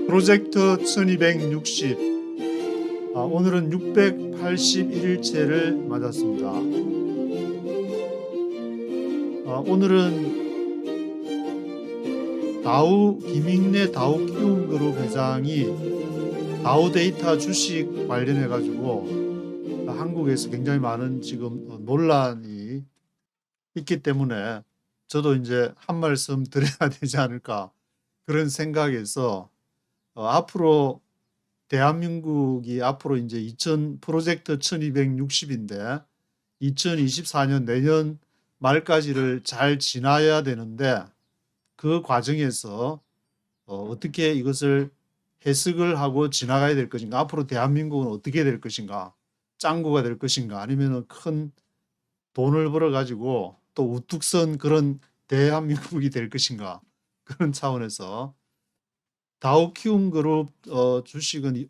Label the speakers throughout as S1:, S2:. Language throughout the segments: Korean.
S1: 프로젝트 1260. 오늘은 681일째를 맞았습니다. 오늘은 김익래 다우키움그룹 회장이 다우데이터 주식 관련해 가지고 한국에서 굉장히 많은 지금 논란이 있기 때문에 저도 이제 한 말씀 드려야 되지 않을까 그런 생각에서 앞으로 대한민국이 앞으로 이제 프로젝트 1260인데 2024년 내년 말까지를 잘 지나야 되는데 그 과정에서 어떻게 이것을 해석을 하고 지나가야 될 것인가, 앞으로 대한민국은 어떻게 될 것인가, 짱구가 될 것인가, 아니면 큰 돈을 벌어 가지고 또 우뚝 선 그런 대한민국이 될 것인가, 그런 차원에서 다우키움그룹 주식은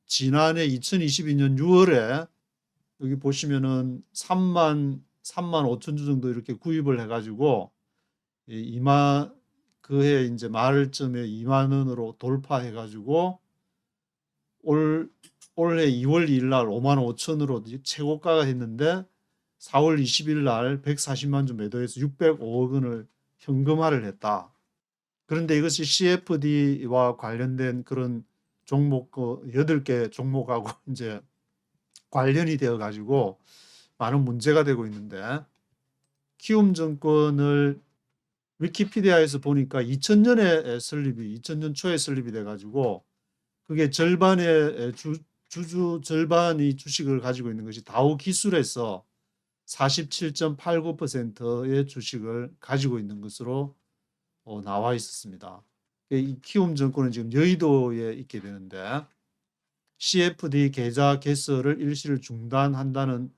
S1: 지난해 2022년 6월에 여기 보시면은 3만 5천 주 정도 이렇게 구입을 해가지고 그해 이제 말쯤에 2만 원으로 돌파해가지고 올해 2월 2일 날 5만 5천으로 최고가가 했는데 4월 20일 날 140만 주 매도해서 605억 원을 현금화를 했다. 그런데 이것이 CFD와 관련된 그런 종목 8개 종목하고 이제 관련이 되어 가지고 많은 문제가 되고 있는데, 키움증권을 위키피디아에서 보니까 2000년 초에 설립이 돼 가지고 그게 절반의 주주 절반이 주식을 가지고 있는 것이 다우기술에서 47.89%의 주식을 가지고 있는 것으로 나와 있었습니다. 이 키움증권은 지금 여의도에 있게 되는데 CFD 계좌 개설을 일시를 중단한다는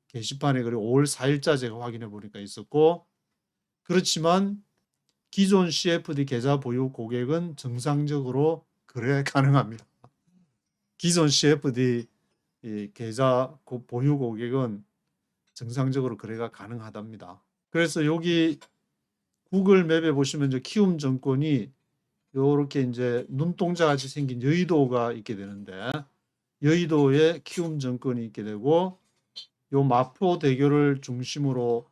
S1: 게시판에 그리고 5월 4일자 제가 확인해 보니까 있었고, 그렇지만 기존 CFD 계좌 보유 고객은 정상적으로 거래 가능합니다. 기존 CFD 계좌 보유 고객은 정상적으로 거래가 가능하답니다. 그래서 여기 구글 맵에 보시면 이제 키움증권이 요렇게 이제 눈동자 같이 생긴 여의도가 있게 되는데, 여의도에 키움증권이 있게 되고 요 마포대교를 중심으로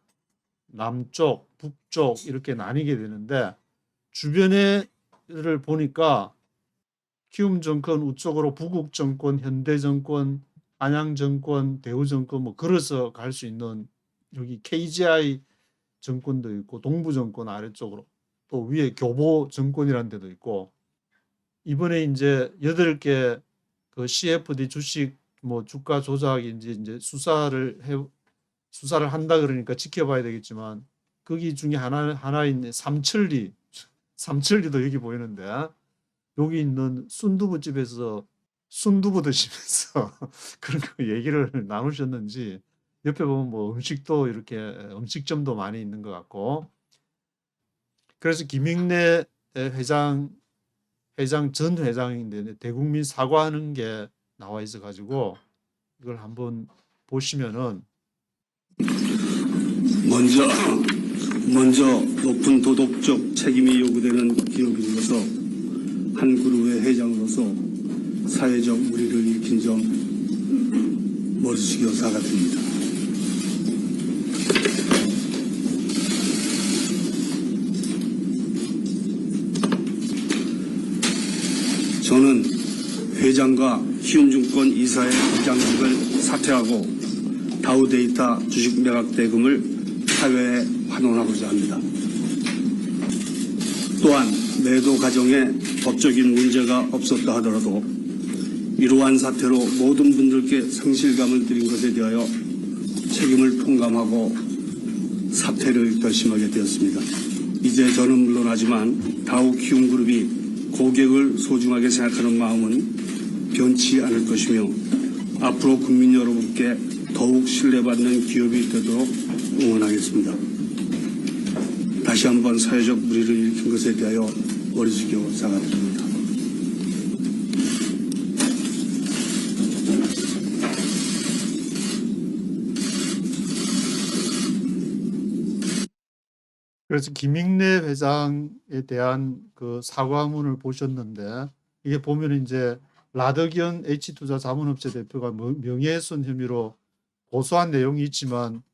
S1: 남쪽, 북쪽 이렇게 나뉘게 되는데, 주변에를 보니까 키움증권 우쪽으로 부국증권, 현대증권, 안양증권, 대우증권 뭐 걸어서 갈 수 있는, 여기 KGI 증권도 있고 동부증권 아래쪽으로 또 위에 교보증권이라는 데도 있고, 이번에 이제 8개 그 CFD 주식 뭐 주가 조작인지 이제 수사를 한다 그러니까 지켜봐야 되겠지만, 거기 중에 하나인 삼천리도 여기 보이는데, 여기 있는 순두부집에서 순두부 드시면서 그런 거 얘기를 나누셨는지, 옆에 보면 뭐 음식도 이렇게 음식점도 많이 있는 것 같고, 그래서 김익래 전 회장인데 대국민 사과하는 게 나와 있어 가지고 이걸 한번 보시면은,
S2: 먼저 높은 도덕적 책임이 요구되는 기업인으로서 한 그룹의 회장으로서 사회적 물의를 일으킨 점 머리숙여 사과드립니다. 저는 회장과 키움증권 이사의 부장직을 사퇴하고 다우데이터 주식 매각 대금을 사회에 환원하고자 합니다. 또한 매도 과정에 법적인 문제가 없었다 하더라도 이러한 사태로 모든 분들께 상실감을 드린 것에 대하여 책임을 통감하고 사퇴를 결심하게 되었습니다. 이제 저는 물론하지만 다우키움그룹이 고객을 소중하게 생각하는 마음은 변치 않을 것이며 앞으로 국민 여러분께 더욱 신뢰받는 기업이 되도록 응원하겠습니다. 다시 한번 사회적 물의를 일으킨 것에 대하여 머리숙여 사과드립니다.
S1: 그래서 김익래 회장에 대한 그 사과문을 보셨는데 이게 보면 이제 라더견 H투자 자문업체 대표가 명예훼손 혐의로 고소한 내용이 있지만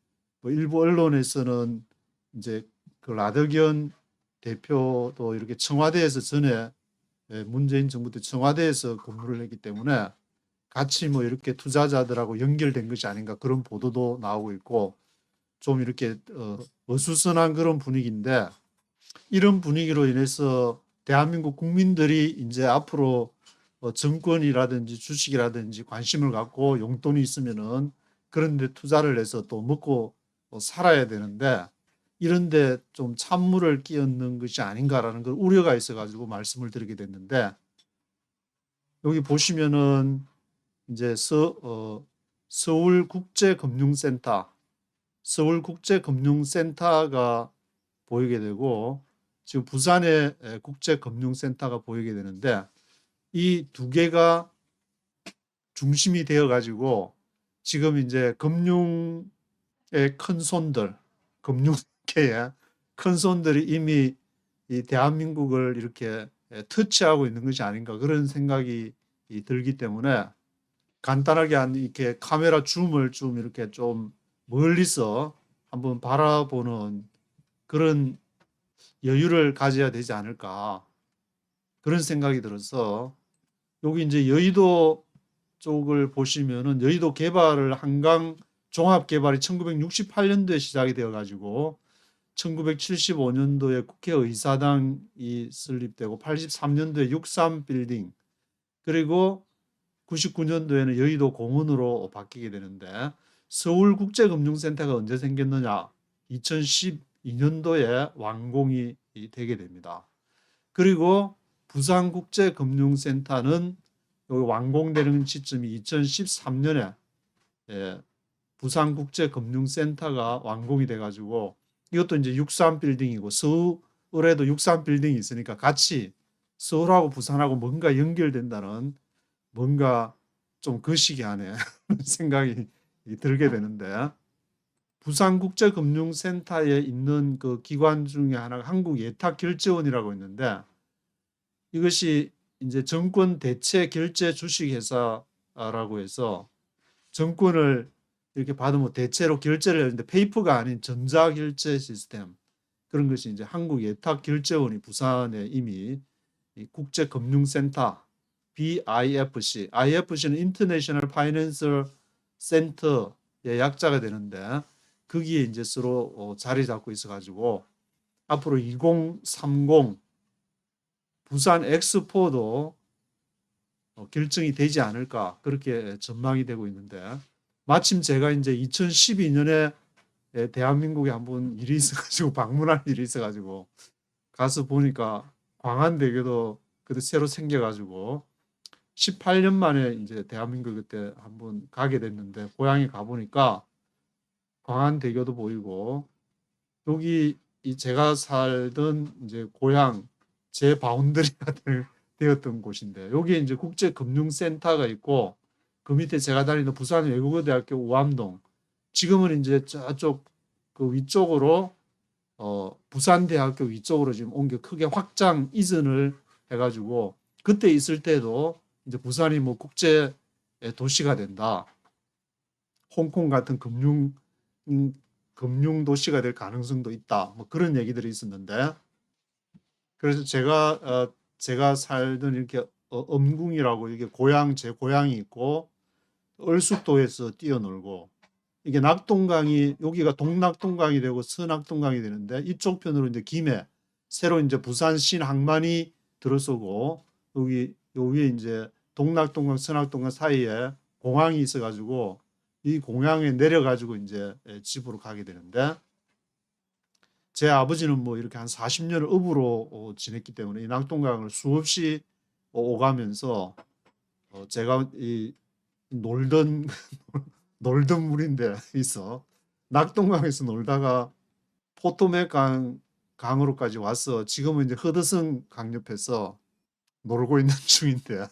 S1: 뭐 일부 언론에서는 이제 그 라더견 대표도 이렇게 청와대에서 전에 문재인 정부 때 청와대에서 근무를 했기 때문에 같이 뭐 이렇게 투자자들하고 연결된 것이 아닌가 그런 보도도 나오고 있고 좀 이렇게 어수선한 그런 분위기인데 이런 분위기로 인해서 대한민국 국민들이 이제 앞으로 정권이라든지 주식이라든지 관심을 갖고 용돈이 있으면은 그런 데 투자를 해서 또 먹고 살아야 되는데 이런데 좀 찬물을 끼얹는 것이 아닌가라는 그 우려가 있어가지고 말씀을 드리게 됐는데 여기 보시면은 이제 서울국제금융센터 서울국제금융센터가 보이게 되고 지금 부산의 국제금융센터가 보이게 되는데 이 두 개가 중심이 되어 가지고 지금 이제 금융의 큰 손들, 금융계의 큰 손들이 이미 이 대한민국을 이렇게 터치하고 있는 것이 아닌가 그런 생각이 들기 때문에 간단하게 한 이렇게 카메라 줌을 좀 이렇게 좀 멀리서 한번 바라보는 그런 여유를 가져야 되지 않을까 그런 생각이 들어서 여기 이제 여의도 쪽을 보시면은 여의도 개발을 한강 종합 개발이 1968년도에 시작이 되어 가지고 1975년도에 국회의사당이 설립되고 83년도에 63 빌딩 그리고 99년도에는 여의도 공원으로 바뀌게 되는데 서울국제금융센터가 언제 생겼느냐? 2012년도에 완공이 되게 됩니다. 그리고 부산국제금융센터는 여기 완공되는 시점이 2013년에 부산국제금융센터가 완공이 돼가지고 이것도 이제 63 빌딩이고 서울에도 63 빌딩이 있으니까 같이 서울하고 부산하고 뭔가 연결된다는 뭔가 좀 거시기 하네 생각이 들게 되는데 부산국제금융센터에 있는 그 기관 중에 하나가 한국예탁결제원이라고 있는데 이것이 이제 정권 대체 결제 주식회사라고 해서 정권을 이렇게 받으면 대체로 결제를 하는데 페이퍼가 아닌 전자결제 시스템 그런 것이 이제 한국예탁결제원이 부산에 이미 국제금융센터 BIFC, IFC는 인터내셔널 파이낸셜 센터의 약자가 되는데 거기에 이제 서로 자리 잡고 있어가지고 앞으로 2030 부산 엑스포도 결정이 되지 않을까 그렇게 전망이 되고 있는데 마침 제가 이제 2012년에 대한민국에 한번 일이 있어가지고 방문할 일이 있어가지고 가서 보니까 광안대교도 그때 새로 생겨가지고 18년 만에 이제 대한민국 그때 한번 가게 됐는데 고향에 가보니까 광안대교도 보이고 여기 제가 살던 이제 고향 제 바운더리가 되었던 곳인데 여기에 이제 국제금융센터가 있고 그 밑에 제가 다니는 부산 외국어대학교 우암동 지금은 이제 저쪽 그 위쪽으로 부산대학교 위쪽으로 지금 옮겨 크게 확장 이전을 해가지고 그때 있을 때도 이제 부산이 뭐 국제 도시가 된다. 홍콩 같은 금융 도시가 될 가능성도 있다. 뭐 그런 얘기들이 있었는데 그래서 제가 살던 이렇게 엄궁이라고 이게 제 고향이 있고 얼숙도에서 뛰어놀고 이게 낙동강이 여기가 동낙동강이 되고 서낙동강이 되는데 이쪽 편으로 이제 김해 새로 이제 부산 신항만이 들어서고 여기 요 위에 이제 동낙동강 서낙동강 사이에 공항이 있어가지고 이 공항에 내려가지고 이제 집으로 가게 되는데 제 아버지는 뭐 이렇게 한 40년을 어부로 지냈기 때문에 이 낙동강을 수없이 오가면서 제가 이 놀던 물인데 있어 낙동강에서 놀다가 포토맥 강으로까지 와서 지금은 이제 허드슨 강 옆에서 놀고 있는 중인데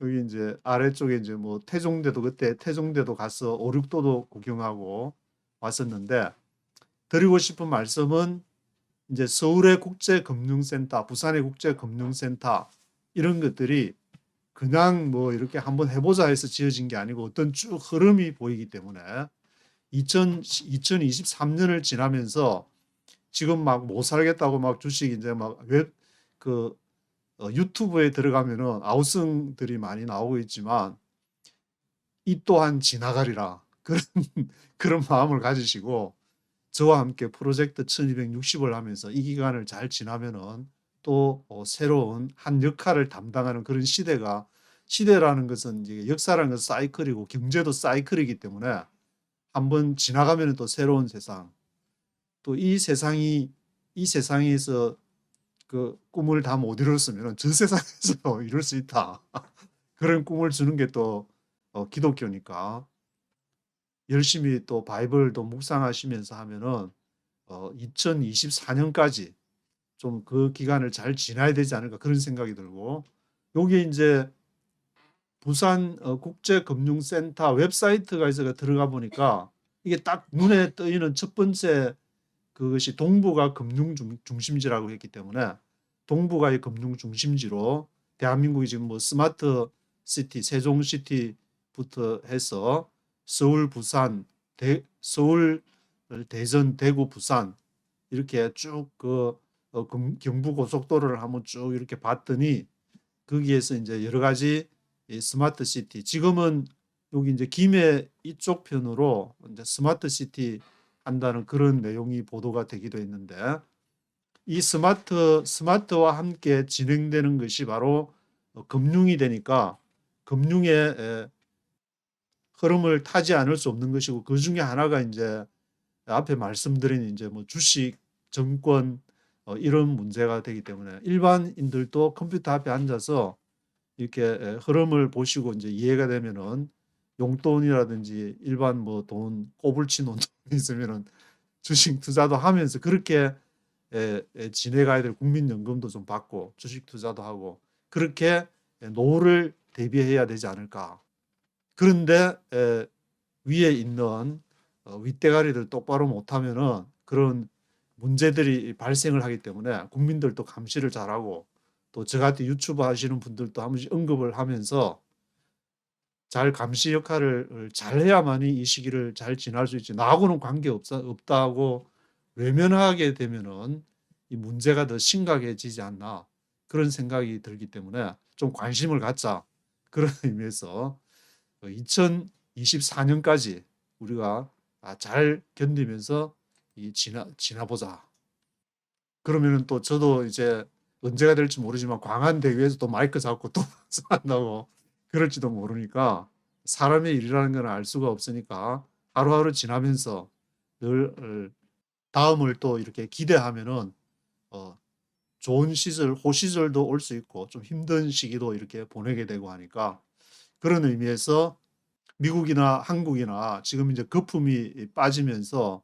S1: 여기 이제 아래쪽에 이제 뭐 태종대도 그때 태종대도 가서 오륙도도 구경하고 왔었는데 드리고 싶은 말씀은 이제 서울의 국제금융센터, 부산의 국제금융센터 이런 것들이 그냥 뭐 이렇게 한번 해보자 해서 지어진 게 아니고 어떤 쭉 흐름이 보이기 때문에 2023년을 지나면서 지금 막 못 살겠다고 막 주식 이제 막 유튜브에 들어가면은 아우성들이 많이 나오고 있지만 이 또한 지나가리라 그런 그런 마음을 가지시고 저와 함께 프로젝트 1260을 하면서 이 기간을 잘 지나면은 또 새로운 한 역할을 담당하는 그런 시대라는 것은 이제 역사라는 것은 사이클이고 경제도 사이클이기 때문에 한번 지나가면 또 새로운 세상, 또 이 세상에서 그 꿈을 다 못 이뤘으면 저 세상에서 이룰 수 있다. 그런 꿈을 주는 게 또 기독교니까 열심히 또 바이블도 묵상하시면서 하면은 2024년까지 좀 그 기간을 잘 지나야 되지 않을까 그런 생각이 들고 여기 이제 부산 국제금융센터 웹사이트가 있어서 들어가 보니까 이게 딱 눈에 뜨이는 첫 번째 그것이 동부가 금융 중심지라고 했기 때문에 동부가 이 금융 중심지로 대한민국이 지금 뭐 스마트 시티, 세종시티부터 해서 서울, 부산, 서울, 대전, 대구, 부산 이렇게 쭉 경부 고속도로를 한번 쭉 이렇게 봤더니 거기에서 이제 여러 가지 스마트 시티 지금은 여기 이제 김해 이쪽 편으로 이제 스마트 시티 한다는 그런 내용이 보도가 되기도 했는데 이 스마트와 함께 진행되는 것이 바로 금융이 되니까 금융의 흐름을 타지 않을 수 없는 것이고 그 중에 하나가 이제 앞에 말씀드린 이제 뭐 주식, 정권 이런 문제가 되기 때문에 일반인들도 컴퓨터 앞에 앉아서 이렇게 흐름을 보시고 이제 이해가 되면은 용돈이라든지 일반 뭐 돈 꼬불치 놓은 돈 있으면은 주식 투자도 하면서 그렇게 지내가야 될 국민연금도 좀 받고 주식 투자도 하고 그렇게 노후를 대비해야 되지 않을까. 그런데 위에 있는 윗대가리들 똑바로 못하면은 그런 문제들이 발생을 하기 때문에 국민들도 감시를 잘하고 또 저 같은 유튜브 하시는 분들도 한 번씩 언급을 하면서 잘 감시 역할을 잘 해야만이 이 시기를 잘 지날 수 있지. 나하고는 없다고 외면하게 되면은 이 문제가 더 심각해지지 않나 그런 생각이 들기 때문에 좀 관심을 갖자 그런 의미에서 2024년까지 우리가 잘 견디면서 지나보자. 그러면은 또 저도 이제 언제가 될지 모르지만 광안대 위에서 또 마이크 잡고 또 방송한다고 그럴지도 모르니까 사람의 일이라는 건 알 수가 없으니까 하루하루 지나면서 늘 다음을 또 이렇게 기대하면은 좋은 시절, 호시절도 올 수 있고 좀 힘든 시기도 이렇게 보내게 되고 하니까 그런 의미에서 미국이나 한국이나 지금 이제 거품이 빠지면서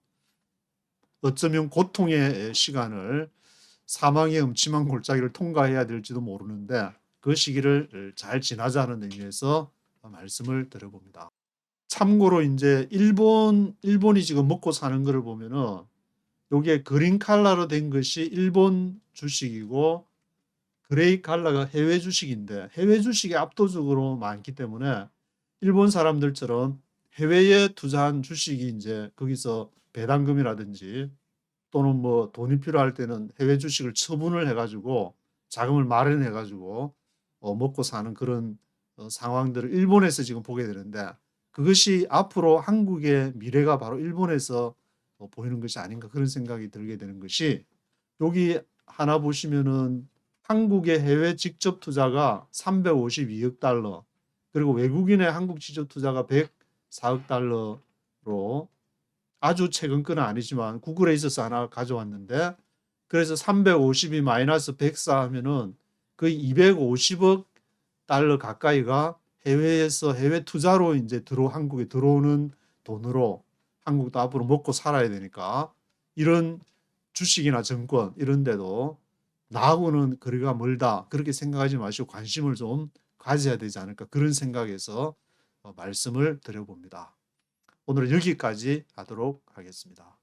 S1: 어쩌면 고통의 시간을 사망의 음침한 골짜기를 통과해야 될지도 모르는데 그 시기를 잘 지나자는 의미에서 말씀을 드려봅니다. 참고로 이제 일본이 지금 먹고 사는 거를 보면은 요게 그린 칼라로 된 것이 일본 주식이고 그레이 칼라가 해외 주식인데 해외 주식이 압도적으로 많기 때문에 일본 사람들처럼 해외에 투자한 주식이 이제 거기서 배당금이라든지 또는 뭐 돈이 필요할 때는 해외 주식을 처분을 해가지고 자금을 마련해가지고 먹고 사는 그런 상황들을 일본에서 지금 보게 되는데 그것이 앞으로 한국의 미래가 바로 일본에서 보이는 것이 아닌가 그런 생각이 들게 되는 것이 여기 하나 보시면은 한국의 해외 직접 투자가 352억 달러 그리고 외국인의 한국 직접 투자가 104억 달러로 아주 최근 건 아니지만 구글에 있어서 하나 가져왔는데 그래서 350이 마이너스 104 하면은 거의 250억 달러 가까이가 해외에서 해외 투자로 이제 한국에 들어오는 돈으로 한국도 앞으로 먹고 살아야 되니까 이런 주식이나 정권 이런 데도 나하고는 거리가 멀다 그렇게 생각하지 마시고 관심을 좀 가져야 되지 않을까 그런 생각에서 말씀을 드려봅니다. 오늘은 여기까지 하도록 하겠습니다.